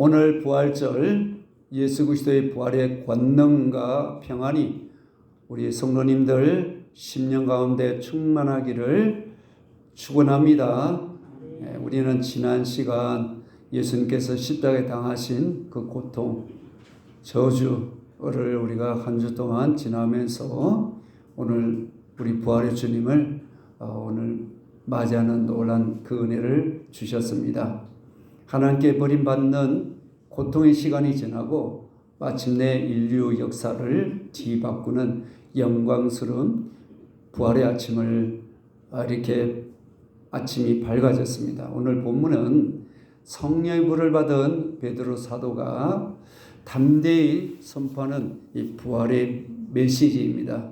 오늘 부활절 예수 그리스도의 부활의 권능과 평안이 우리 성도님들 심령 가운데 충만하기를 축원합니다. 우리는 지난 시간 예수님께서 십자가에 당하신 그 고통, 저주를 우리가 한 주 동안 지나면서 오늘 우리 부활의 주님을 오늘 맞이하는 놀란 그 은혜를 주셨습니다. 하나님께 버림받는 고통의 시간이 지나고 마침내 인류 역사를 뒤바꾸는 영광스러운 부활의 아침을 이렇게 아침이 밝아졌습니다. 오늘 본문은 성령의 불을 받은 베드로 사도가 담대히 선포하는 이 부활의 메시지입니다.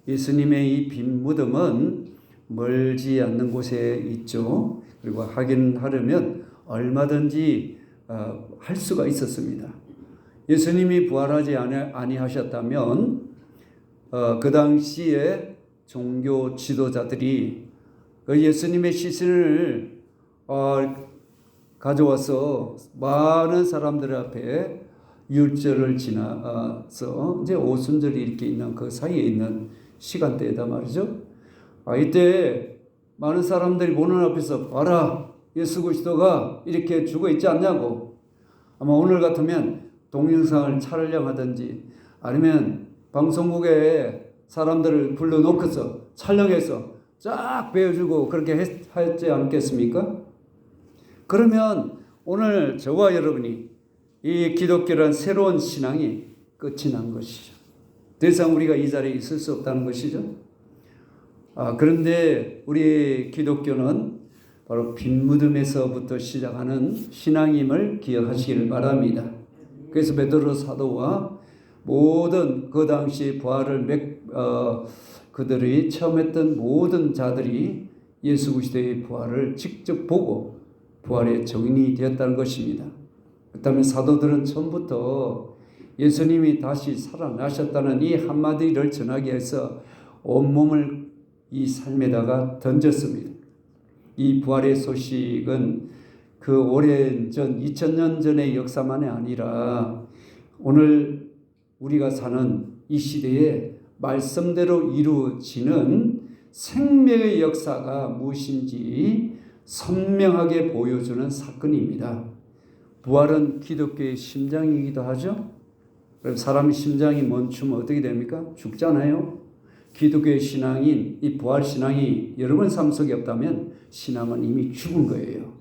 예수님의 이 빈 무덤은 멀지 않는 곳에 있죠. 그리고 확인하려면 얼마든지 할 수가 있었습니다. 예수님이 부활하지 아니하셨다면 그 당시에 종교 지도자들이 예수님의 시신을 가져와서 많은 사람들 앞에 율절을 지나서 이제 오순절이 이렇게 있는 그 사이에 있는 시간대이다 말이죠. 이때 많은 사람들이 보는 앞에서 봐라, 예수 그리스도가 이렇게 죽어 있지 않냐고. 아마 오늘 같으면 동영상을 촬영하든지 아니면 방송국에 사람들을 불러놓고서 촬영해서 쫙 배워주고 그렇게 했지 않겠습니까? 그러면 오늘 저와 여러분이 이 기독교란 새로운 신앙이 끝이 난 것이죠. 더 이상 우리가 이 자리에 있을 수 없다는 것이죠. 그런데 우리 기독교는 바로 빈 무덤에서부터 시작하는 신앙임을 기억하시기를 바랍니다. 그래서 베드로 사도와 모든 그 당시 부활을 그들이 처음 했던 모든 자들이 예수 그리스도의 부활을 직접 보고 부활의 증인이 되었다는 것입니다. 그렇다면 사도들은 처음부터 예수님이 다시 살아나셨다는 이 한마디를 전하기 위해서 온몸을 이 삶에다가 던졌습니다. 이 부활의 소식은 그 오랜 전 2000년 전의 역사만이 아니라 오늘 우리가 사는 이 시대에 말씀대로 이루어지는 생명의 역사가 무엇인지 선명하게 보여주는 사건입니다. 부활은 기독교의 심장이기도 하죠. 그럼 사람의 심장이 멈추면 어떻게 됩니까? 죽잖아요. 기독교의 신앙인 이 부활 신앙이 여러분 삶 속에 없다면 신앙은 이미 죽은 거예요.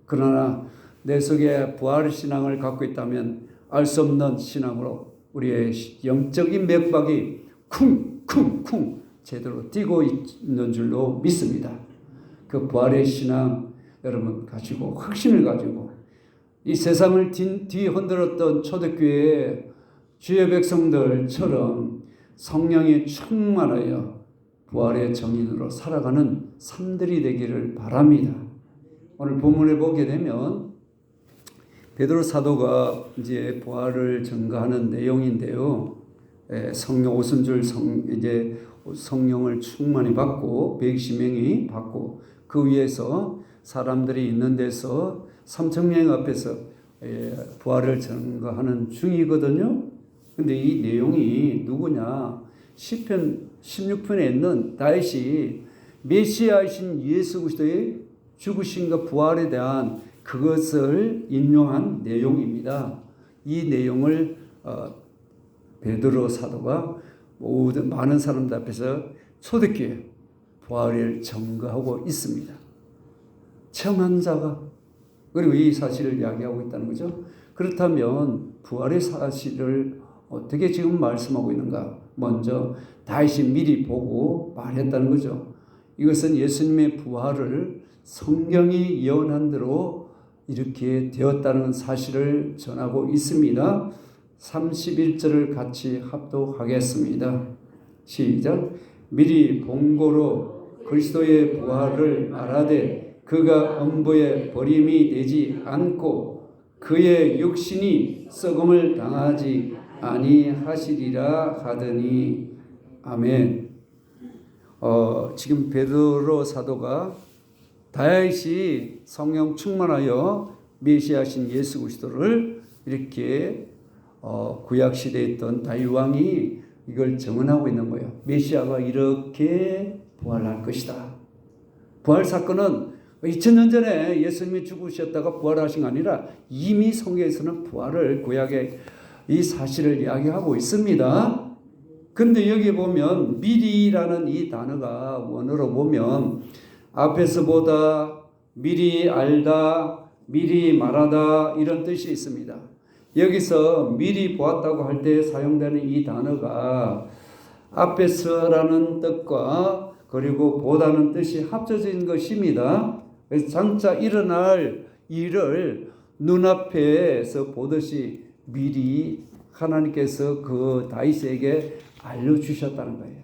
그러나 내 속에 부활 신앙을 갖고 있다면 알 수 없는 신앙으로 우리의 영적인 맥박이 쿵쿵쿵 제대로 뛰고 있는 줄로 믿습니다. 그 부활의 신앙 여러분 가지고 확신을 가지고 이 세상을 뒤흔들었던 초대교회의 주의 백성들처럼 성령이 충만하여 부활의 정인으로 살아가는 삶들이 되기를 바랍니다. 오늘 본문에 보게 되면 베드로 사도가 이제 부활을 증거하는 내용인데요. 성령 오순절 이제 성령을 충만히 받고 120명이 받고 그 위에서 사람들이 있는 데서 3,000명 앞에서 부활을 증거하는 중이거든요. 근데 이 내용이 누구냐? 시편 16편에 있는 다윗이 메시아이신 예수 그리스도의 죽으심과 부활에 대한 그것을 인용한 내용입니다. 이 내용을 베드로 사도가 모든 많은 사람들 앞에서 초대교회 부활을 증거하고 있습니다. 청한 자가 그리고 이 사실을 이야기하고 있다는 거죠. 그렇다면 부활의 사실을 어떻게 지금 말씀하고 있는가? 먼저 다윗이 미리 보고 말했다는 거죠. 이것은 예수님의 부활을 성경이 예언한 대로 이렇게 되었다는 사실을 전하고 있습니다. 31절을 같이 합독하겠습니다. 시작. 미리 본고로 그리스도의 부활을 말하되 그가 음부에 버림이 되지 않고 그의 육신이 썩음을 당하지 아니하시리라 하더니 아멘. 지금 베드로 사도가 다윗이 성령 충만하여 메시아신 예수 그리스도를 이렇게 구약 시대에 있던 다윗 왕이 이걸 증언하고 있는 거예요. 메시아가 이렇게 부활할 것이다. 부활 사건은 2000년 전에 예수님이 죽으셨다가 부활하신 게 아니라 이미 성경에서는 부활을 구약의 이 사실을 이야기하고 있습니다. 근데 여기 보면 미리라는 이 단어가 원어로 보면 앞에서 보다, 미리 알다, 미리 말하다 이런 뜻이 있습니다. 여기서 미리 보았다고 할 때 사용되는 이 단어가 앞에서라는 뜻과 그리고 보다는 뜻이 합쳐진 것입니다. 그래서 장차 일어날 일을 눈앞에서 보듯이 미리 하나님께서 그 다윗에게 알려주셨다는 거예요.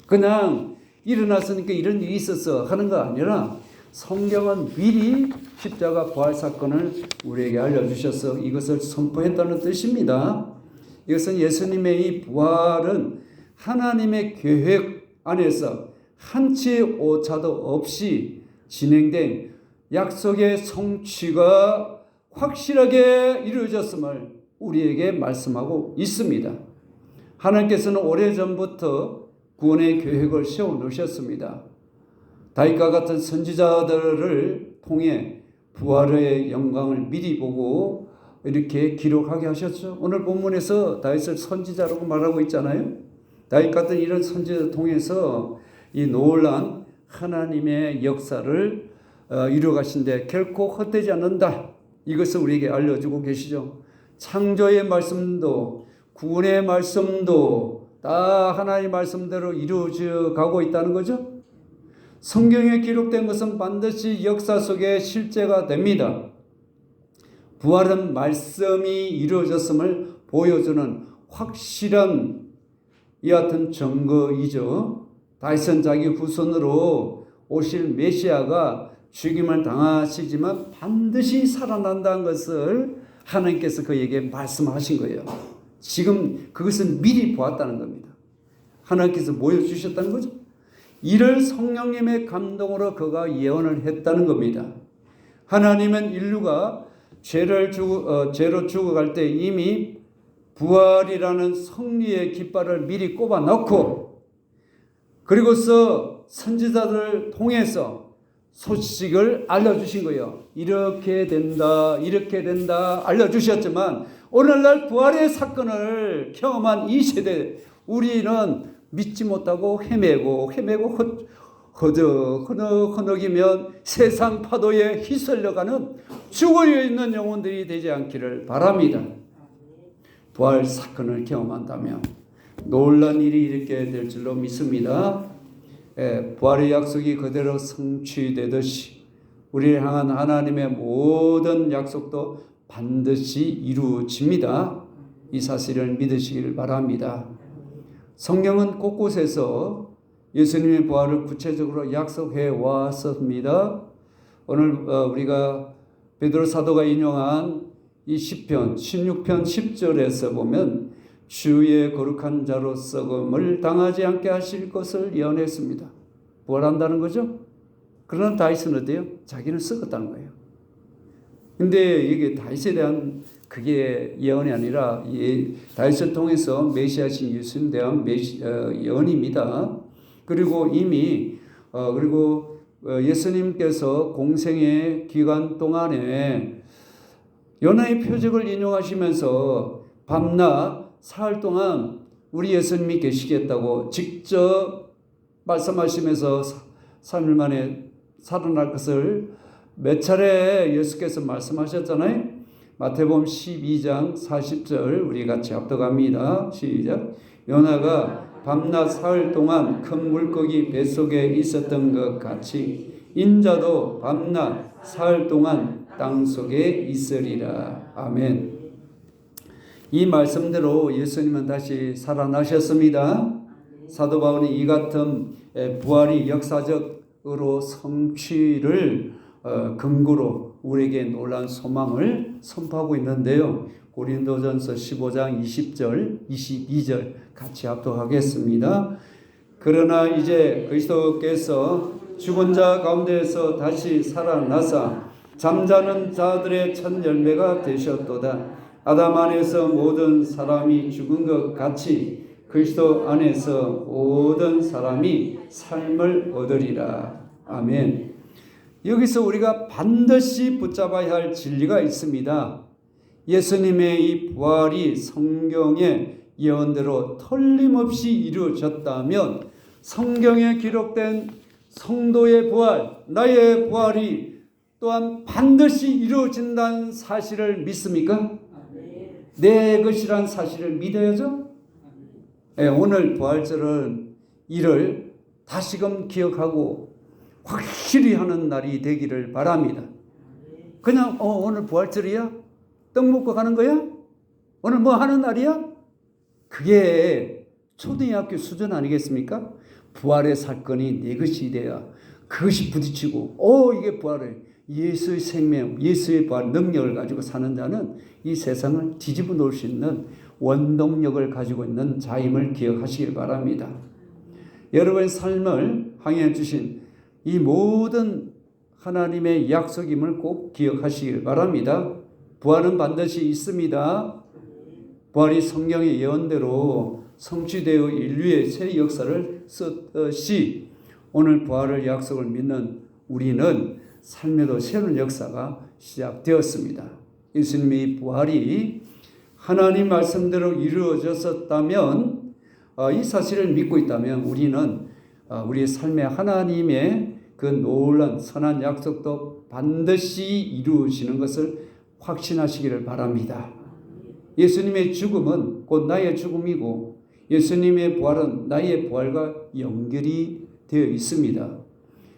그냥 일어났으니까 이런 일이 있었어 하는 거 아니라 성경은 미리 십자가 부활 사건을 우리에게 알려주셔서 이것을 선포했다는 뜻입니다. 이것은 예수님의 이 부활은 하나님의 계획 안에서 한치의 오차도 없이 진행된 약속의 성취가 확실하게 이루어졌음을 우리에게 말씀하고 있습니다. 하나님께서는 오래전부터 구원의 계획을 세워놓으셨습니다. 다윗과 같은 선지자들을 통해 부활의 영광을 미리 보고 이렇게 기록하게 하셨죠. 오늘 본문에서 다윗을 선지자라고 말하고 있잖아요. 다윗 같은 이런 선지자를 통해서 이 놀라운 하나님의 역사를 이루어가신데 결코 헛되지 않는다. 이것을 우리에게 알려주고 계시죠. 창조의 말씀도 구원의 말씀도 다 하나님의 말씀대로 이루어져 가고 있다는 거죠. 성경에 기록된 것은 반드시 역사 속에 실제가 됩니다. 부활은 말씀이 이루어졌음을 보여주는 확실한 이 같은 증거이죠. 다윗은 자기 후손으로 오실 메시아가 죽임을 당하시지만 반드시 살아난다는 것을 하나님께서 그에게 말씀하신 거예요. 지금 그것은 미리 보았다는 겁니다. 하나님께서 보여주셨다는 거죠. 이를 성령님의 감동으로 그가 예언을 했다는 겁니다. 하나님은 인류가 죄로 죽어갈 때 이미 부활이라는 승리의 깃발을 미리 꼽아 넣고 그리고서 선지자들을 통해서 소식을 알려주신 거예요. 이렇게 된다, 이렇게 된다 알려주셨지만 오늘날 부활의 사건을 경험한 이 세대 우리는 믿지 못하고 헤매고 허덕이면 세상 파도에 휘둘려가는 죽어있는 영혼들이 되지 않기를 바랍니다. 부활 사건을 경험한다면 놀란 일이 일어나게 될 줄로 믿습니다. 부활의 약속이 그대로 성취되듯이 우리를 향한 하나님의 모든 약속도 반드시 이루어집니다. 이 사실을 믿으시길 바랍니다. 성경은 곳곳에서 예수님의 부활을 구체적으로 약속해 왔습니다. 오늘 우리가 베드로 사도가 인용한 이 시편 16편 10절에서 보면 주의 거룩한 자로 썩음을 당하지 않게 하실 것을 예언했습니다. 부활한다는 거죠. 그러나 다윗은 어때요? 자기는 썩었다는 거예요. 근데 이게 다윗에 대한 그게 예언이 아니라 다윗을 통해서 메시아신 예수님에 대한 예언입니다. 그리고 이미 예수님께서 공생의 기간 동안에 요나의 표적을 인용하시면서 밤낮 사흘 동안 우리 예수님이 계시겠다고 직접 말씀하시면서 3일 만에 살아날 것을 몇 차례 예수께서 말씀하셨잖아요. 마태복음 12장 40절 우리 같이 합독합니다. 시작. 요나가 밤낮 사흘 동안 큰 물고기 뱃속에 있었던 것 같이 인자도 밤낮 사흘 동안 땅속에 있으리라. 아멘. 이 말씀대로 예수님은 다시 살아나셨습니다. 사도 바울이 이 같은 부활이 역사적으로 성취를 근거로 우리에게 놀라운 소망을 선포하고 있는데요. 고린도전서 15장 20절, 22절 같이 합독하겠습니다. 그러나 이제 그리스도께서 죽은 자 가운데에서 다시 살아나사 잠자는 자들의 첫 열매가 되셨도다. 아담 안에서 모든 사람이 죽은 것 같이 그리스도 안에서 모든 사람이 삶을 얻으리라. 아멘. 여기서 우리가 반드시 붙잡아야 할 진리가 있습니다. 예수님의 이 부활이 성경의 예언대로 틀림없이 이루어졌다면 성경에 기록된 성도의 부활, 나의 부활이 또한 반드시 이루어진다는 사실을 믿습니까? 내 것이란 사실을 믿어야죠. 오늘 부활절은 이를 다시금 기억하고 확실히 하는 날이 되기를 바랍니다. 그냥 오늘 부활절이야? 떡 먹고 가는 거야? 오늘 뭐 하는 날이야? 그게 초등학교 수준 아니겠습니까? 부활의 사건이 내 것이 돼야 그것이 부딪히고 이게 부활이에요. 예수의 생명, 예수의 부활 능력을 가지고 사는 자는 이 세상을 뒤집어 놓을 수 있는 원동력을 가지고 있는 자임을 기억하시길 바랍니다. 여러분의 삶을 향해 주신 이 모든 하나님의 약속임을 꼭 기억하시길 바랍니다. 부활은 반드시 있습니다. 부활이 성경의 예언대로 성취되어 인류의 새 역사를 썼듯이 오늘 부활을 약속을 믿는 우리는 삶에도 새로운 역사가 시작되었습니다. 예수님의 부활이 하나님 말씀대로 이루어졌었다면 이 사실을 믿고 있다면 우리는 우리의 삶에 하나님의 그 놀라운 선한 약속도 반드시 이루어지는 것을 확신하시기를 바랍니다. 예수님의 죽음은 곧 나의 죽음이고 예수님의 부활은 나의 부활과 연결이 되어 있습니다.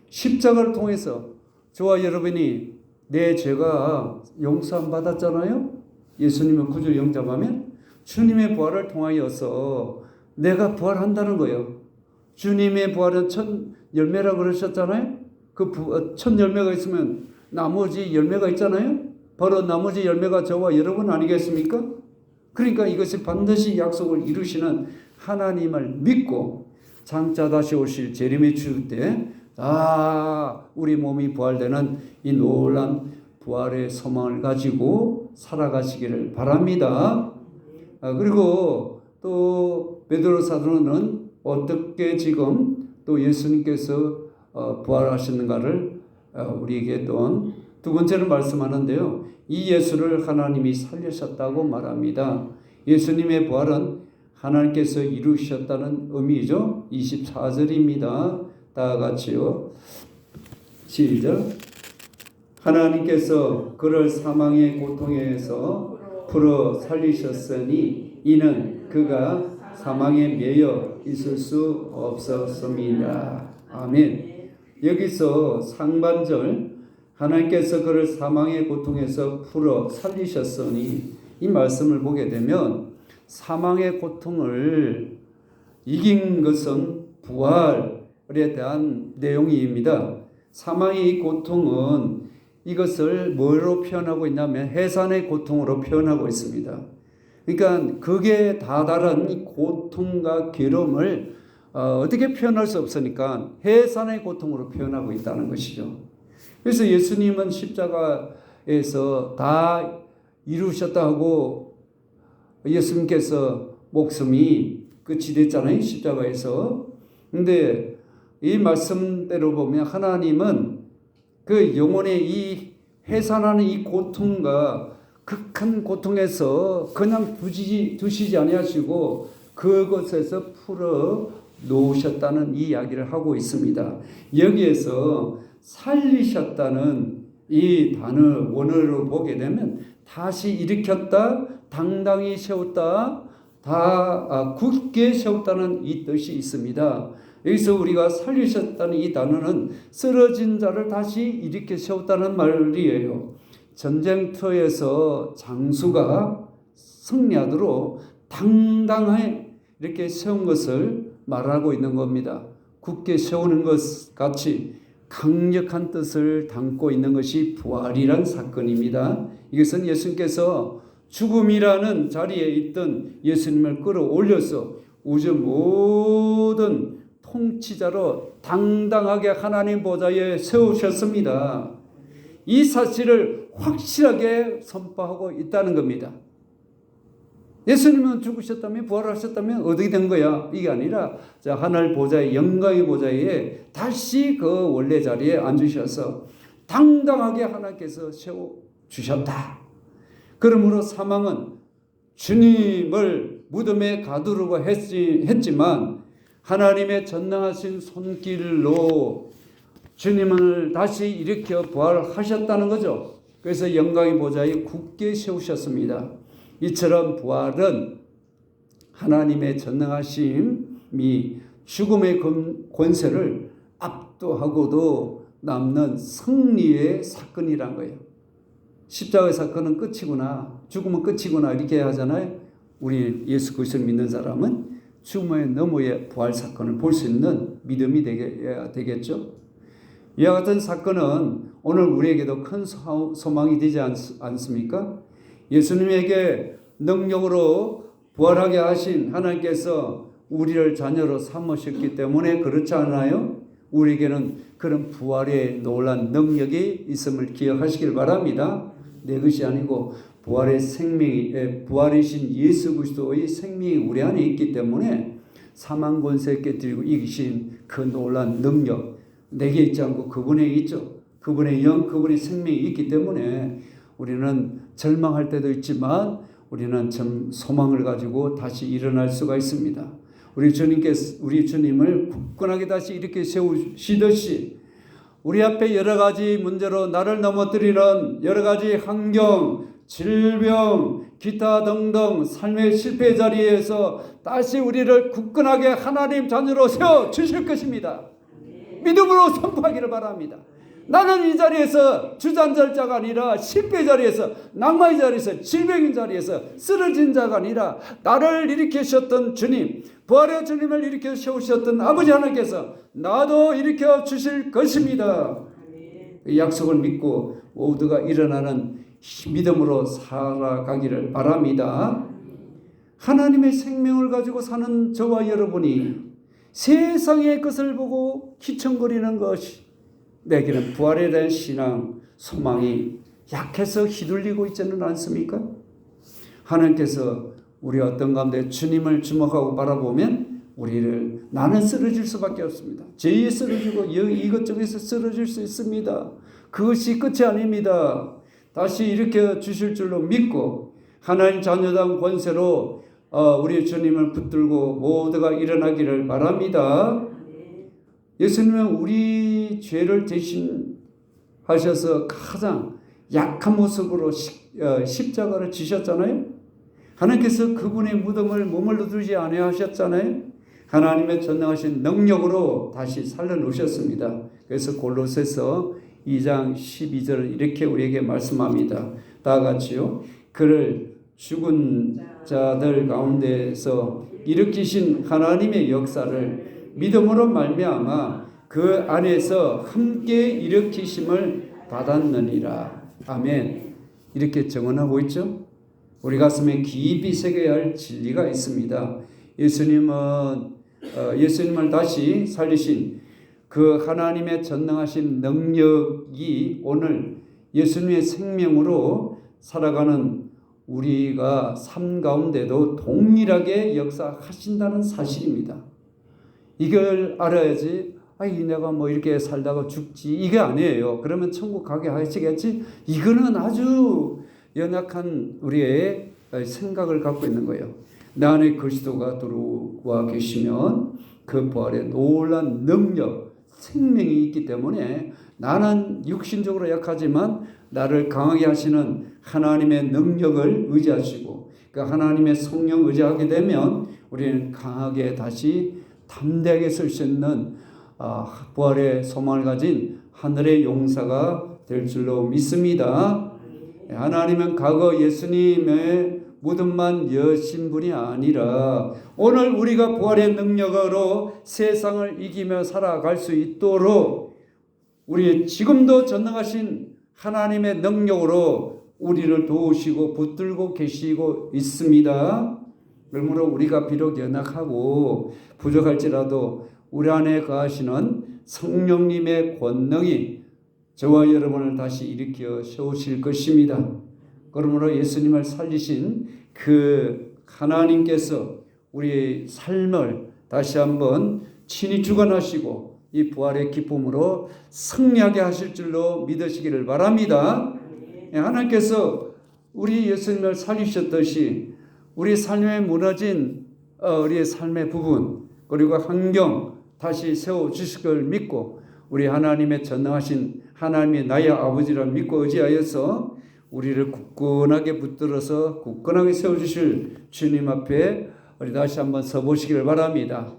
십자가를 통해서 저와 여러분이 내 죄가 용서함 받았잖아요. 예수님을 구주 영접하면 주님의 부활을 통하여서 내가 부활한다는 거예요. 주님의 부활은 첫 열매라고 그러셨잖아요. 그 첫 열매가 있으면 나머지 열매가 있잖아요. 바로 나머지 열매가 저와 여러분 아니겠습니까? 그러니까 이것이 반드시 약속을 이루시는 하나님을 믿고 장차 다시 오실 재림의 주 때 우리 몸이 부활되는 이 놀란 부활의 소망을 가지고 살아가시기를 바랍니다. 그리고 또 베드로 사도는 어떻게 지금 또 예수님께서 부활하시는가를 우리에게 또 두 번째로 말씀하는데요. 이 예수를 하나님이 살리셨다고 말합니다. 예수님의 부활은 하나님께서 이루셨다는 의미죠. 24절입니다. 다 같이요. 시작. 하나님께서 그를 사망의 고통에서 풀어 살리셨으니 이는 그가 사망에 매여 있을 수 없었습니다. 아멘. 여기서 상반절 하나님께서 그를 사망의 고통에서 풀어 살리셨으니 이 말씀을 보게 되면 사망의 고통을 이긴 것은 부활에 대한 내용입니다. 사망의 고통은 이것을 뭐로 표현하고 있냐면 해산의 고통으로 표현하고 있습니다. 그러니까 극에 다다른 고통과 괴로움을 어떻게 표현할 수 없으니까 해산의 고통으로 표현하고 있다는 것이죠. 그래서 예수님은 십자가에서 다 이루셨다 하고 예수님께서 목숨이 끝이 됐잖아요. 십자가에서. 근데 이 말씀대로 보면 하나님은 그 영혼의 이 해산하는 이 고통과 극한 고통에서 그냥 두시지 아니하시고 그것에서 풀어 놓으셨다는 이야기를 하고 있습니다. 여기에서 살리셨다는 이 단어 원어로 보게 되면 다시 일으켰다, 당당히 세웠다, 굳게 세웠다는 이 뜻이 있습니다. 여기서 우리가 살리셨다는 이 단어는 쓰러진 자를 다시 일으켜 세웠다는 말이에요. 전쟁터에서 장수가 승리하도록 당당하게 이렇게 세운 것을 말하고 있는 겁니다. 굳게 세우는 것 같이 강력한 뜻을 담고 있는 것이 부활이란 사건입니다. 이것은 예수님께서 죽음이라는 자리에 있던 예수님을 끌어올려서 우주 모든 통치자로 당당하게 하나님 보좌에 세우셨습니다. 이 사실을 확실하게 선포하고 있다는 겁니다. 예수님은 죽으셨다면 부활하셨다면 어떻게 된 거야? 이게 아니라 자, 하늘 보좌의 영광의 보좌에 다시 그 원래 자리에 앉으셔서 당당하게 하나님께서 세워주셨다. 그러므로 사망은 주님을 무덤에 가두려고 했지만 하나님의 전능하신 손길로 주님을 다시 일으켜 부활하셨다는 거죠. 그래서 영광의 보좌에 굳게 세우셨습니다. 이처럼 부활은 하나님의 전능하심이 죽음의 권세를 압도하고도 남는 승리의 사건이란 거예요. 십자가의 사건은 끝이구나, 죽음은 끝이구나 이렇게 하잖아요. 우리 예수 그리스도를 믿는 사람은 죽음의 너머의 부활 사건을 볼 수 있는 믿음이 되겠죠. 이와 같은 사건은 오늘 우리에게도 큰 소망이 되지 않습니까? 예수님에게 능력으로 부활하게 하신 하나님께서 우리를 자녀로 삼으셨기 때문에 그렇지 않아요? 우리에게는 그런 부활의 놀라운 능력이 있음을 기억하시길 바랍니다. 내 것이 아니고 부활의 생명이, 부활이신 예수 그리스도의 생명이 우리 안에 있기 때문에 사망 권세 깨뜨리고 이기신 그 놀라운 능력 내게 있지 않고 그분에 있죠. 그분의 영, 그분의 생명이 있기 때문에 우리는 절망할 때도 있지만 우리는 참 소망을 가지고 다시 일어날 수가 있습니다. 우리 주님을 굳건하게 다시 이렇게 세우시듯이 우리 앞에 여러 가지 문제로 나를 넘어뜨리는 여러 가지 환경, 질병, 기타 등등 삶의 실패 자리에서 다시 우리를 굳건하게 하나님 자녀로 세워 주실 것입니다. 믿음으로 선포하기를 바랍니다. 나는 이 자리에서 주저앉을 자가 아니라 실패 자리에서, 낙마의 자리에서, 질병의 자리에서 쓰러진 자가 아니라 나를 일으키셨던 주님, 부활의 주님을 일으켜 세우셨던 아버지 하나님께서 나도 일으켜 주실 것입니다. 이 약속을 믿고 모두가 일어나는 믿음으로 살아가기를 바랍니다. 하나님의 생명을 가지고 사는 저와 여러분이 세상의 것을 보고 기청거리는 것이 내게는 부활에 대한 신앙, 소망이 약해서 휘둘리고 있지는 않습니까? 하나님께서 우리 어떤 가운데 주님을 주목하고 바라보면 우리를 나는 쓰러질 수밖에 없습니다. 죄에 쓰러지고 이것저것에서 쓰러질 수 있습니다. 그것이 끝이 아닙니다. 다시 일으켜 주실 줄로 믿고 하나님 자녀당 권세로 우리 주님을 붙들고 모두가 일어나기를 바랍니다. 예수님은 우리 죄를 대신하셔서 가장 약한 모습으로 십자가를 지셨잖아요. 하나님께서 그분의 무덤을 머물러 두지 아니하셨잖아요. 하나님의 전능하신 능력으로 다시 살려놓으셨습니다. 그래서 골로새서 2장 12절은 이렇게 우리에게 말씀합니다. 다 같이요. 그를 죽은 자들 가운데서 일으키신 하나님의 역사를 믿음으로 말미암아 그 안에서 함께 일으키심을 받았느니라. 아멘. 이렇게 증언하고 있죠. 우리 가슴에 깊이 새겨야 할 진리가 있습니다. 예수님을 다시 살리신 그 하나님의 전능하신 능력이 오늘 예수님의 생명으로 살아가는 우리가 삶 가운데도 동일하게 역사하신다는 사실입니다. 이걸 알아야지, 내가 뭐 이렇게 살다가 죽지, 이게 아니에요. 그러면 천국 가게 하시겠지? 이거는 아주 연약한 우리의 생각을 갖고 있는 거예요. 내 안에 그리스도가 들어와 계시면 그 부활의 놀라운 능력, 생명이 있기 때문에 나는 육신적으로 약하지만 나를 강하게 하시는 하나님의 능력을 의지하시고 그 하나님의 성령 의지하게 되면 우리는 강하게 다시 담대하게 설 수 있는 부활의 소망을 가진 하늘의 용사가 될 줄로 믿습니다. 하나님은 과거 예수님의 무덤만 여신 분이 아니라 오늘 우리가 부활의 능력으로 세상을 이기며 살아갈 수 있도록 우리 지금도 전능하신 하나님의 능력으로 우리를 도우시고 붙들고 계시고 있습니다. 그러므로 우리가 비록 연약하고 부족할지라도 우리 안에 거하시는 성령님의 권능이 저와 여러분을 다시 일으켜 세우실 것입니다. 그러므로 예수님을 살리신 그 하나님께서 우리의 삶을 다시 한번 친히 주관하시고 이 부활의 기쁨으로 승리하게 하실 줄로 믿으시기를 바랍니다. 하나님께서 우리 예수님을 살리셨듯이 우리 삶에 무너진 우리의 삶의 부분 그리고 환경 다시 세워주실 걸 믿고 우리 하나님의 전능하신 하나님이 나의 아버지를 믿고 의지하여서 우리를 굳건하게 붙들어서 굳건하게 세워주실 주님 앞에 우리 다시 한번 서보시기를 바랍니다.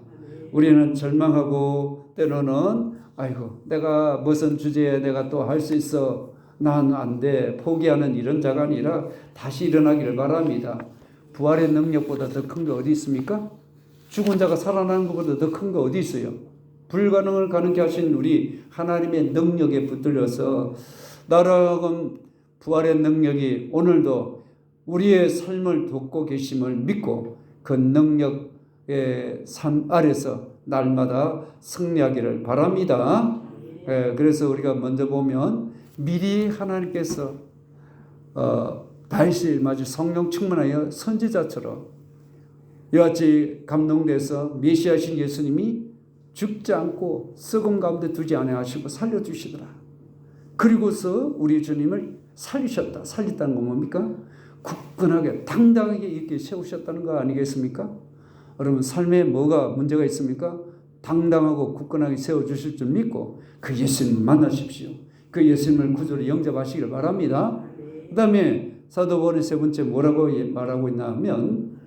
우리는 절망하고 때로는 아이고 내가 무슨 주제에 내가 또 할 수 있어 난 안 돼 포기하는 이런 자가 아니라 다시 일어나기를 바랍니다. 부활의 능력보다 더 큰 게 어디 있습니까? 죽은 자가 살아나는 것보다 더 큰 거 어디 있어요? 불가능을 가능케 하신 우리 하나님의 능력에 붙들려서 나라금 부활의 능력이 오늘도 우리의 삶을 돕고 계심을 믿고 그 능력의 삶 아래서 날마다 승리하기를 바랍니다. 그래서 우리가 먼저 보면 미리 하나님께서 다윗이 마치 성령 충만하여 선지자처럼 이같이 감동돼서 메시아신 예수님이 죽지 않고 썩음 가운데 두지 아니하시고 살려주시더라. 그리고서 우리 주님을 살리셨다. 살렸다는 건 뭡니까? 굳건하게 당당하게 이렇게 세우셨다는 거 아니겠습니까? 여러분 삶에 뭐가 문제가 있습니까? 당당하고 굳건하게 세워주실 줄 믿고 그 예수님 만나십시오. 그 예수님을 구주로 영접하시기를 바랍니다. 그 다음에 사도 바울이 세 번째 뭐라고 말하고 있나 하면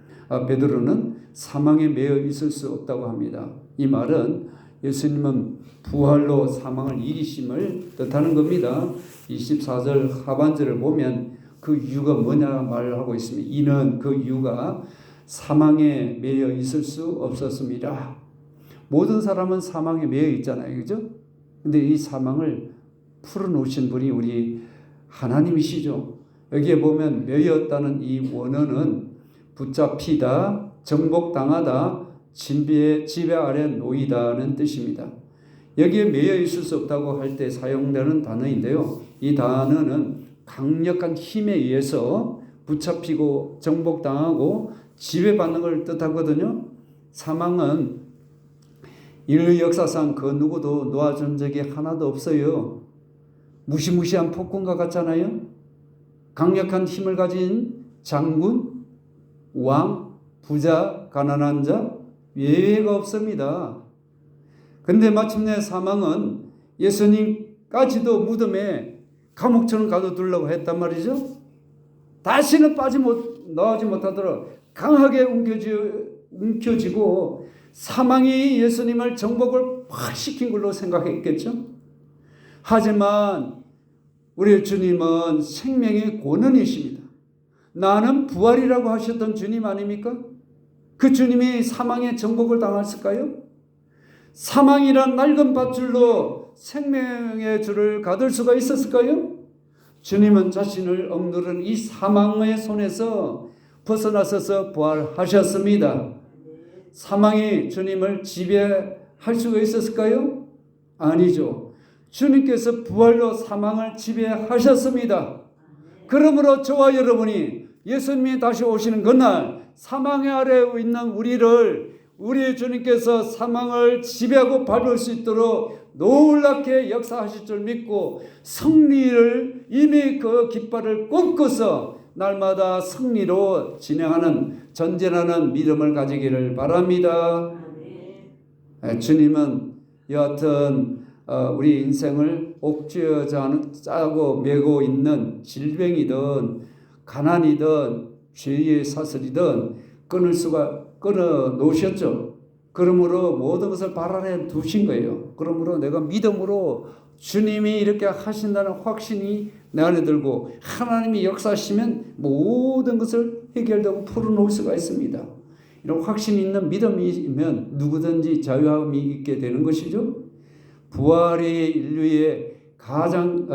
베드로는 사망에 매여 있을 수 없다고 합니다. 이 말은 예수님은 부활로 사망을 이기심을 뜻하는 겁니다. 24절 하반절을 보면 그 이유가 뭐냐 말을 하고 있습니다. 이는 그 이유가 사망에 매여 있을 수 없었습니다. 모든 사람은 사망에 매여 있잖아요. 그죠? 근데 이 사망을 풀어놓으신 분이 우리 하나님이시죠. 여기에 보면 매였다는 이 원어는 붙잡히다, 정복당하다, 지배 아래 놓이다는 뜻입니다. 여기에 매여 있을 수 없다고 할 때 사용되는 단어인데요. 이 단어는 강력한 힘에 의해서 붙잡히고 정복당하고 지배받는 걸 뜻하거든요. 사망은 인류 역사상 그 누구도 놓아준 적이 하나도 없어요. 무시무시한 폭군과 같잖아요. 강력한 힘을 가진 장군, 왕, 부자, 가난한 자 예외가 없습니다. 근데 마침내 사망은 예수님까지도 무덤에 감옥처럼 가둬두려고 했단 말이죠. 다시는 나오지 못하도록 강하게 움켜쥐고 사망이 예수님을 정복을 확 시킨 걸로 생각했겠죠. 하지만 우리 주님은 생명의 권원이십니다. 나는 부활이라고 하셨던 주님 아닙니까? 그 주님이 사망의 정복을 당했을까요? 사망이란 낡은 밧줄로 생명의 줄을 가둘 수가 있었을까요? 주님은 자신을 억누른 이 사망의 손에서 벗어나셔서 부활하셨습니다. 사망이 주님을 지배할 수가 있었을까요? 아니죠. 주님께서 부활로 사망을 지배하셨습니다. 그러므로 저와 여러분이 예수님이 다시 오시는 그날 사망의 아래에 있는 우리 주님께서 사망을 지배하고 밟을 수 있도록 놀랍게 역사하실 줄 믿고 승리를 이미 그 깃발을 꽂고서 날마다 승리로 진행하는 전진하는 믿음을 가지기를 바랍니다. 주님은 여하튼 우리 인생을 옥죄어 짜고 메고 있는 질병이든 가난이든 죄의 사슬이든 끊어 놓으셨죠. 그러므로 모든 것을 발 아래 두신 거예요. 그러므로 내가 믿음으로 주님이 이렇게 하신다는 확신이 내 안에 들고 하나님이 역사하시면 모든 것을 해결되고 풀어놓을 수가 있습니다. 이런 확신이 있는 믿음이면 누구든지 자유함이 있게 되는 것이죠. 부활의 인류의 가장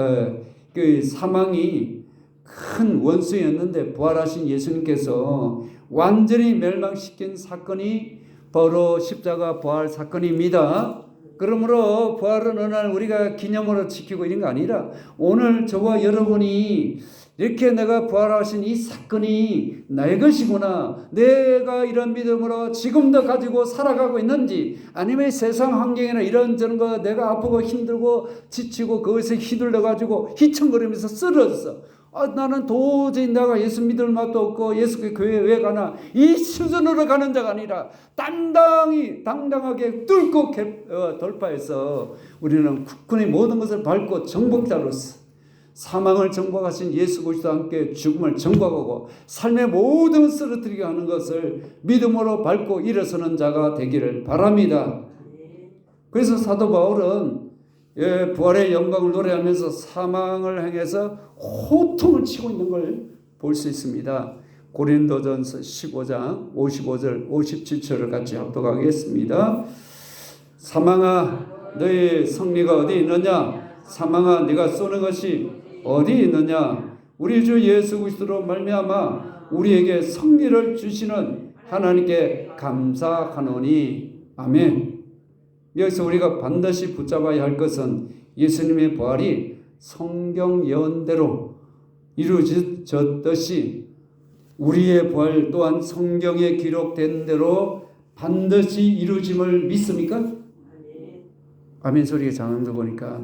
그 사망이 큰 원수였는데 부활하신 예수님께서 완전히 멸망시킨 사건이 바로 십자가 부활 사건입니다. 그러므로 부활은 어느 날 우리가 기념으로 지키고 있는 게 아니라 오늘 저와 여러분이 이렇게 내가 부활하신 이 사건이 나의 것이구나. 내가 이런 믿음으로 지금도 가지고 살아가고 있는지, 아니면 세상 환경이나 이런저런 거 내가 아프고 힘들고 지치고 그것에 휘둘려 가지고 휘청거리면서 쓰러졌어. 나는 도저히 내가 예수 믿을 맛도 없고 예수 교회에 왜 가나, 이 수준으로 가는 자가 아니라 당당하게 뚫고 돌파해서 우리는 굳건히 모든 것을 밟고 정복자로서 사망을 정복하신 예수 그리스도와 함께 죽음을 정복하고 삶의 모든 것을 쓰러뜨리게 하는 것을 믿음으로 밟고 일어서는 자가 되기를 바랍니다. 그래서 사도 바울은 부활의 영광을 노래하면서 사망을 향해서 호통을 치고 있는 걸 볼 수 있습니다. 고린도전서 15장 55절 57절을 같이 합독하겠습니다. 사망아 너의 승리가 어디 있느냐? 사망아 네가 쏘는 것이 어디 있느냐? 우리 주 예수 그리스도로 말미암아 우리에게 승리를 주시는 하나님께 감사하노니. 아멘. 여기서 우리가 반드시 붙잡아야 할 것은 예수님의 부활이 성경 예언대로 이루어졌듯이 우리의 부활 또한 성경에 기록된 대로 반드시 이루어짐을 믿습니까? 아멘 소리가 장난도 보니까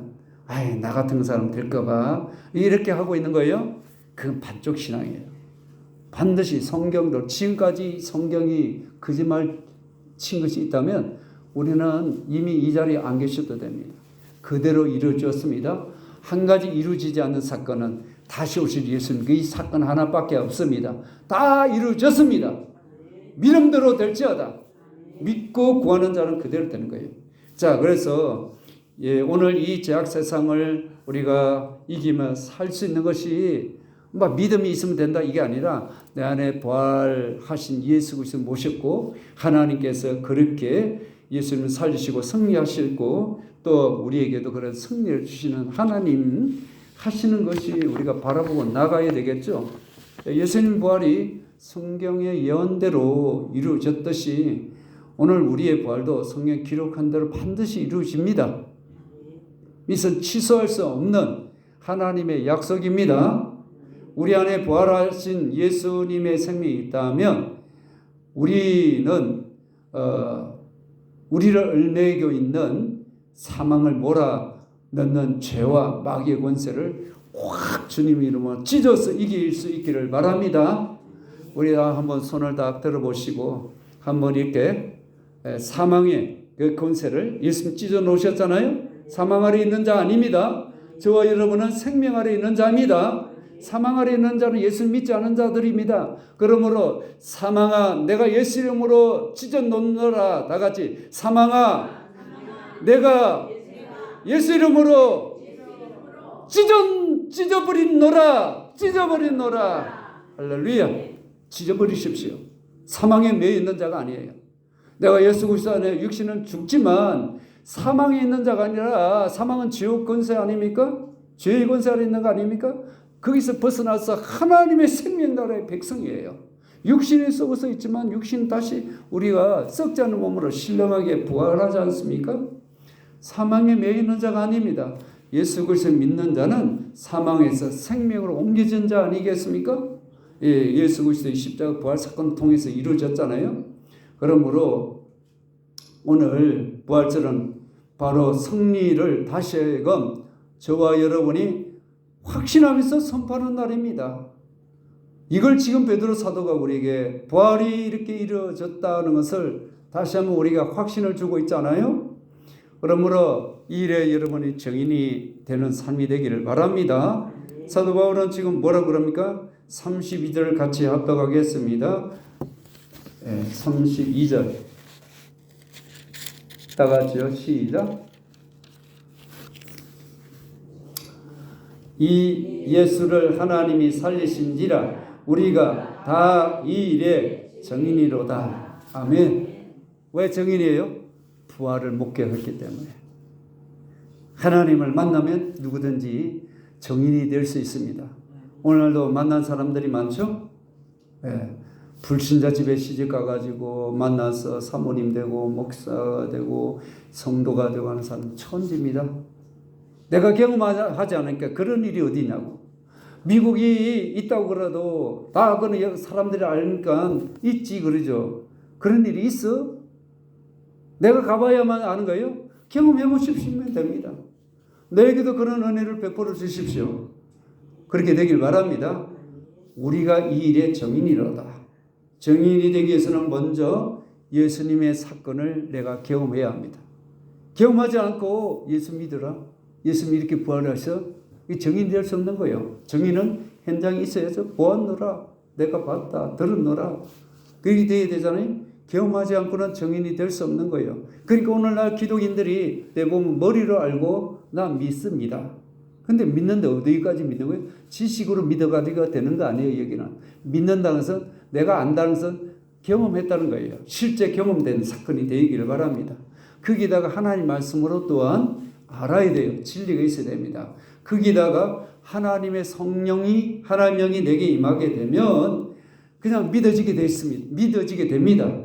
나 같은 사람 될까봐 이렇게 하고 있는 거예요. 그건 반쪽 신앙이에요. 반드시 성경도 지금까지 성경이 거짓말 친 것이 있다면 우리는 이미 이 자리에 안 계셔도 됩니다. 그대로 이루어졌습니다. 한 가지 이루어지지 않는 사건은 다시 오실 예수님, 이 사건 하나밖에 없습니다. 다 이루어졌습니다. 믿음대로 될지어다. 믿고 구하는 자는 그대로 되는 거예요. 자, 그래서 오늘 이 죄악 세상을 우리가 이기며 살 수 있는 것이 믿음이 있으면 된다 이게 아니라 내 안에 부활하신 예수 그리스도 모셨고 하나님께서 그렇게 예수님을 살리시고 승리하시고 또 우리에게도 그런 승리를 주시는 하나님 하시는 것이 우리가 바라보고 나가야 되겠죠. 예수님 부활이 성경의 예언대로 이루어졌듯이 오늘 우리의 부활도 성경에 기록한 대로 반드시 이루어집니다. 이것은 취소할 수 없는 하나님의 약속입니다. 우리 안에 부활하신 예수님의 생명이 있다면 우리는 우리를 얽매이고 있는 사망을 몰아넣는 죄와 마귀의 권세를 확 주님 이름으로 찢어서 이길 수 있기를 바랍니다. 우리가 한번 손을 다 들어보시고 한번 이렇게 사망의 그 권세를 예수님 찢어 놓으셨잖아요. 사망 아래 있는 자 아닙니다. 저와 여러분은 생명 아래 있는 자입니다. 사망 아래 있는 자는 예수 믿지 않은 자들입니다. 그러므로 사망아 내가 예수 이름으로 찢어 놓노라. 다 같이 사망아 내가 예수 이름으로 찢어버린 노라. 할렐루야. 찢어버리십시오. 사망에 매여 있는 자가 아니에요. 내가 예수 그리스도 안에 육신은 죽지만 사망에 있는 자가 아니라 사망은 지옥 권세 아닙니까? 죄의 권세 아래 있는 거 아닙니까? 거기서 벗어나서 하나님의 생명 나라의 백성이에요. 육신이 썩어서 있지만 육신 다시 우리가 썩지 않는 몸으로 신령하게 부활하지 않습니까? 사망에 매여 있는 자가 아닙니다. 예수 그리스도를 믿는 자는 사망에서 생명으로 옮겨진 자 아니겠습니까? 예수 그리스도의 십자가 부활 사건을 통해서 이루어졌잖아요. 그러므로 오늘 부활절은 바로 승리를 다시금 저와 여러분이 확신하면서 선포하는 날입니다. 이걸 지금 베드로 사도가 우리에게 부활이 이렇게 이루어졌다는 것을 다시 한번 우리가 확신을 주고 있잖아요. 그러므로 이 일에 여러분이 증인이 되는 삶이 되기를 바랍니다. 사도 바울은 지금 뭐라 그럽니까? 32절 같이 합독하겠습니다. 32절 다 같이요. 시작. 이 예수를 하나님이 살리신지라 우리가 다 이 일의 증인이로다. 아멘. 왜 증인이에요? 부활을 목격했기 때문에. 하나님을 만나면 누구든지 증인이 될 수 있습니다. 오늘도 만난 사람들이 많죠? 불신자 집에 시집 가가지고 만나서 사모님 되고 목사가 되고 성도가 되고 하는 사람 천지입니다. 내가 경험하지 않으니까 그런 일이 어디냐고. 미국이 있다고 그래도 다 그는 사람들이 알니까 있지 그러죠. 그런 일이 있어? 내가 가봐야만 아는 거예요? 경험해 보십시면 됩니다. 너에게도 그런 은혜를 베풀어 주십시오. 그렇게 되길 바랍니다. 우리가 이 일의 정인이로다. 정인이 되기 위해서는 먼저 예수님의 사건을 내가 경험해야 합니다. 경험하지 않고 예수 믿으라. 예수님이 이렇게 부활하셔. 정인이 될 수 없는 거예요. 정인은 현장에 있어야죠. 보았노라. 내가 봤다. 들었노라. 그렇게 돼야 되잖아요. 경험하지 않고는 정인이 될 수 없는 거예요. 그러니까 오늘날 기독인들이 대부분 머리로 알고 나 믿습니다. 근데 믿는데 어디까지 믿는 거예요? 지식으로 믿어가지고 되는 거 아니에요. 여기는 믿는다는 것은 내가 안다는 것은 경험했다는 거예요. 실제 경험된 사건이 되기를 바랍니다. 거기다가 하나님 말씀으로 또한 알아야 돼요. 진리가 있어야 됩니다. 거기다가 하나님의 성령이 하나님의 영이 내게 임하게 되면 그냥 믿어지게 됐습니다. 믿어지게 됩니다.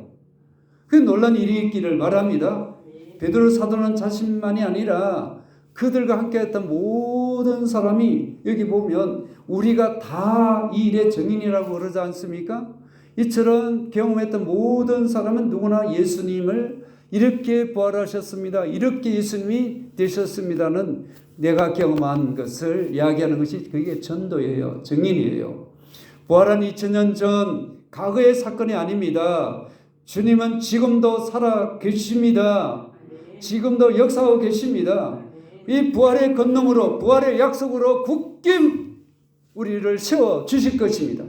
그 놀란 일이 있기를 바랍니다. 베드로 사도는 자신만이 아니라 그들과 함께했던 모든 사람이 여기 보면 우리가 다 이 일의 정인이라고 그러지 않습니까? 이처럼 경험했던 모든 사람은 누구나 예수님을 이렇게 부활하셨습니다. 이렇게 예수님이 되셨습니다는 내가 경험한 것을 이야기하는 것이 그게 전도예요. 정인이에요. 부활한 2000년 전 과거의 사건이 아닙니다. 주님은 지금도 살아 계십니다. 지금도 역사하고 계십니다. 이 부활의 권능으로 부활의 약속으로 굳게 우리를 세워 주실 것입니다.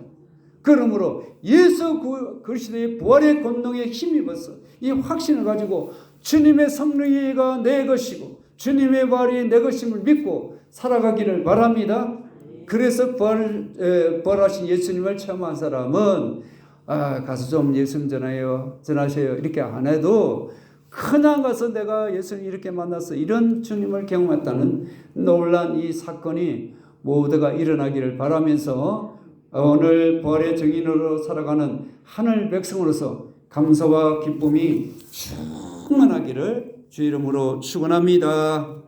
그러므로 예수 그리스도의 부활의 권능에 힘입어서 이 확신을 가지고 주님의 성령이가 내 것이고 주님의 부활이 내 것임을 믿고 살아가기를 바랍니다. 그래서 부활하신 예수님을 체험한 사람은 가서 좀 예수님 전하세요 이렇게 안 해도 그냥 가서 내가 예수님 이렇게 만났어 이런 주님을 경험했다는 놀란 이 사건이 모두가 일어나기를 바라면서 오늘 부활의 증인으로 살아가는 하늘 백성으로서 감사와 기쁨이 충만하기를 주 이름으로 축원합니다.